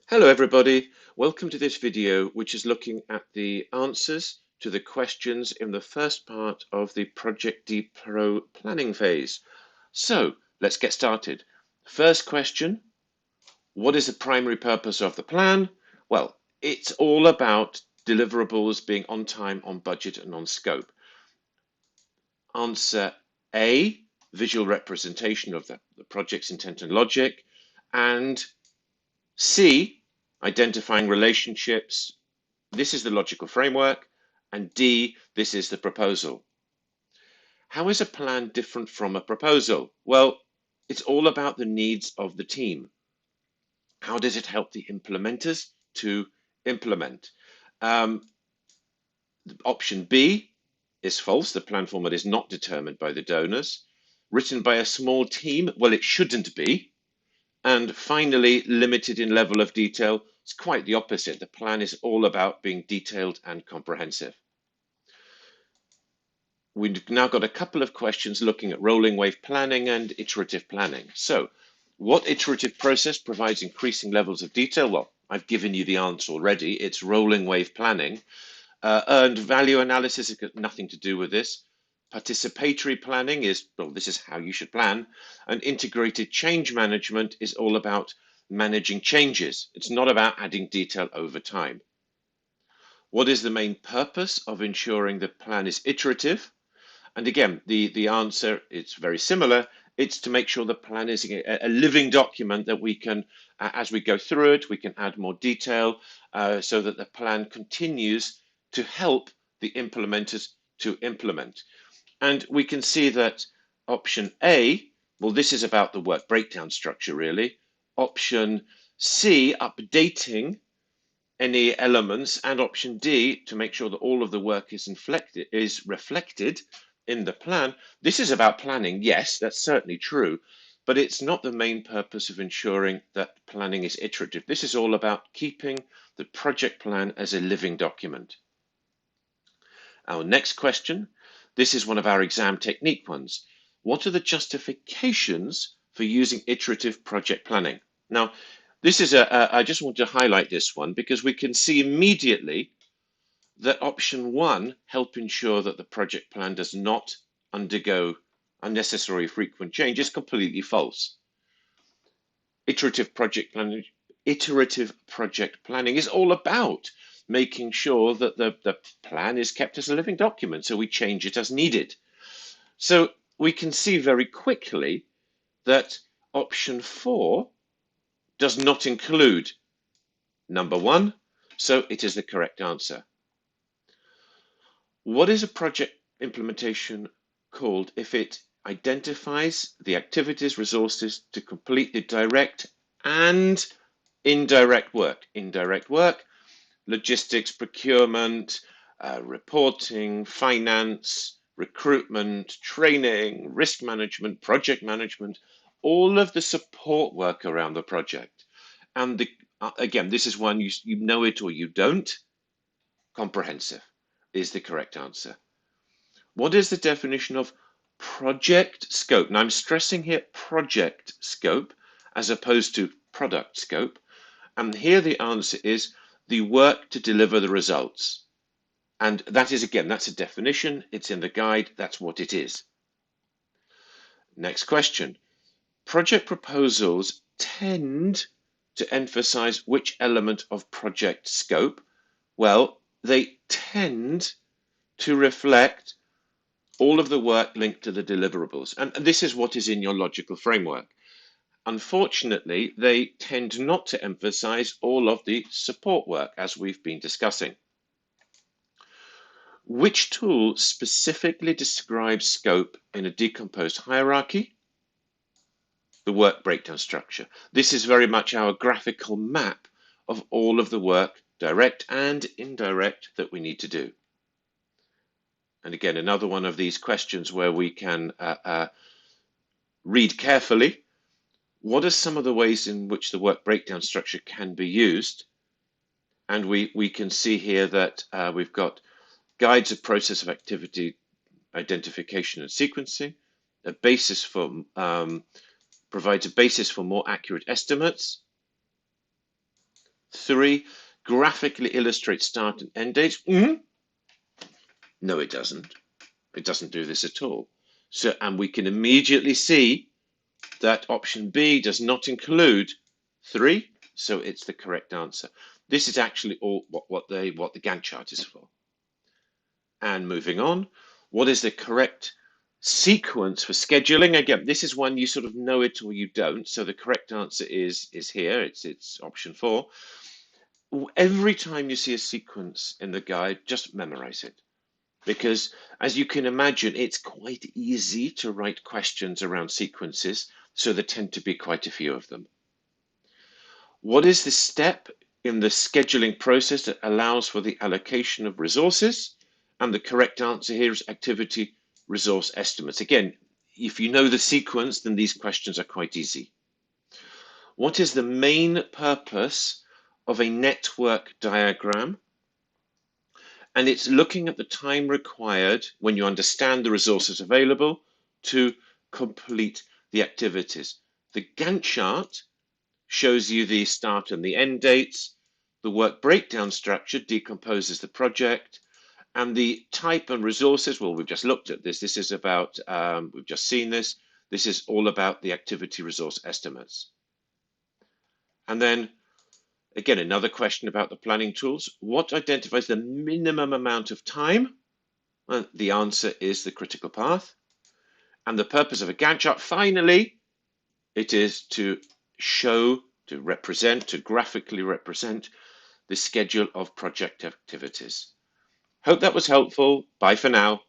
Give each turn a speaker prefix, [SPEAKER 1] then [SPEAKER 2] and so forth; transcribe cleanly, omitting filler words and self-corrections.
[SPEAKER 1] Hello everybody, welcome to this video which is looking at the answers to the questions in the first part of the Project D Pro planning phase. So let's get started. First question, what is the primary purpose of the plan? Well, it's all about deliverables being on time, on budget and on scope. Answer A, visual representation of the project's intent and logic, and C, identifying relationships. This is the logical framework. And D, this is the proposal. How is a plan different from a proposal? Well, it's all about the needs of the team. How does it help the implementers to implement? Option B is false. The plan format is not determined by the donors. Written by a small team? Well, it shouldn't be. And finally, limited in level of detail. It's quite the opposite. The plan is all about being detailed and comprehensive. We've now got a couple of questions looking at rolling wave planning and iterative planning. So, what iterative process provides increasing levels of detail? Well, I've given you the answer already. It's rolling wave planning. Earned value analysis has got nothing to do with this. Participatory planning is, well, this is how you should plan. And integrated change management is all about managing changes. It's not about adding detail over time. What is the main purpose of ensuring the plan is iterative? And again, the answer is very similar. It's to make sure the plan is a living document that we can, as we go through it, we can add more detail so that the plan continues to help the implementers to implement. And we can see that option A, well, this is about the work breakdown structure, really. Option C, updating any elements, and option D, to make sure that all of the work is reflected in the plan. This is about planning, yes, that's certainly true, but it's not the main purpose of ensuring that planning is iterative. This is all about keeping the project plan as a living document. Our next question, this is one of our exam technique ones. What are the justifications for using iterative project planning? Now, this is I just want to highlight this one because we can see immediately that option one, help ensure that the project plan does not undergo unnecessary frequent change, is completely false. Iterative project planning is all about making sure that the plan is kept as a living document, so we change it as needed. So we can see very quickly that option four does not include number one, so it is the correct answer. What is a project implementation called if it identifies the activities, resources to complete the direct and indirect work? Indirect work, logistics, procurement, reporting, finance, recruitment, training, risk management, project management, all of the support work around the project. And again, this is one you know it or you don't. Comprehensive is the correct answer. What is the definition of project scope? Now I'm stressing here project scope as opposed to product scope. And here the answer is the work to deliver the results. And that is, again, that's a definition. It's in the guide. That's what it is. Next question. Project proposals tend to emphasize which element of project scope? Well, they tend to reflect all of the work linked to the deliverables. And this is what is in your logical framework. Unfortunately, they tend not to emphasize all of the support work, as we've been discussing. Which tool specifically describes scope in a decomposed hierarchy? The work breakdown structure. This is very much our graphical map of all of the work, direct and indirect, that we need to do. And again, another one of these questions where we can read carefully. What are some of the ways in which the work breakdown structure can be used? And we can see here that we've got guides a process of activity identification and sequencing, a basis for provides a basis for more accurate estimates, 3, graphically illustrate start and end dates. No, it doesn't. It doesn't do this at all. So, and we can immediately see that option B does not include 3, so it's the correct answer. This is actually all what the Gantt chart is for. And moving on, what is the correct sequence for scheduling? Again, this is one you sort of know it or you don't. So the correct answer is here. It's option 4. Every time you see a sequence in the guide, just memorize it. Because as you can imagine, it's quite easy to write questions around sequences, so there tend to be quite a few of them. What is the step in the scheduling process that allows for the allocation of resources? And the correct answer here is activity resource estimates. Again, if you know the sequence, then these questions are quite easy. What is the main purpose of a network diagram? And it's looking at the time required when you understand the resources available to complete the activities. The Gantt chart shows you the start and the end dates. The work breakdown structure decomposes the project, and the type and resources, well, we've just looked at this. This is about, we've just seen this. This is all about the activity resource estimates. And then again, another question about the planning tools. What identifies the minimum amount of time? Well, the answer is the critical path. And the purpose of a Gantt chart, finally, it is to show, to represent, to graphically represent the schedule of project activities. Hope that was helpful. Bye for now.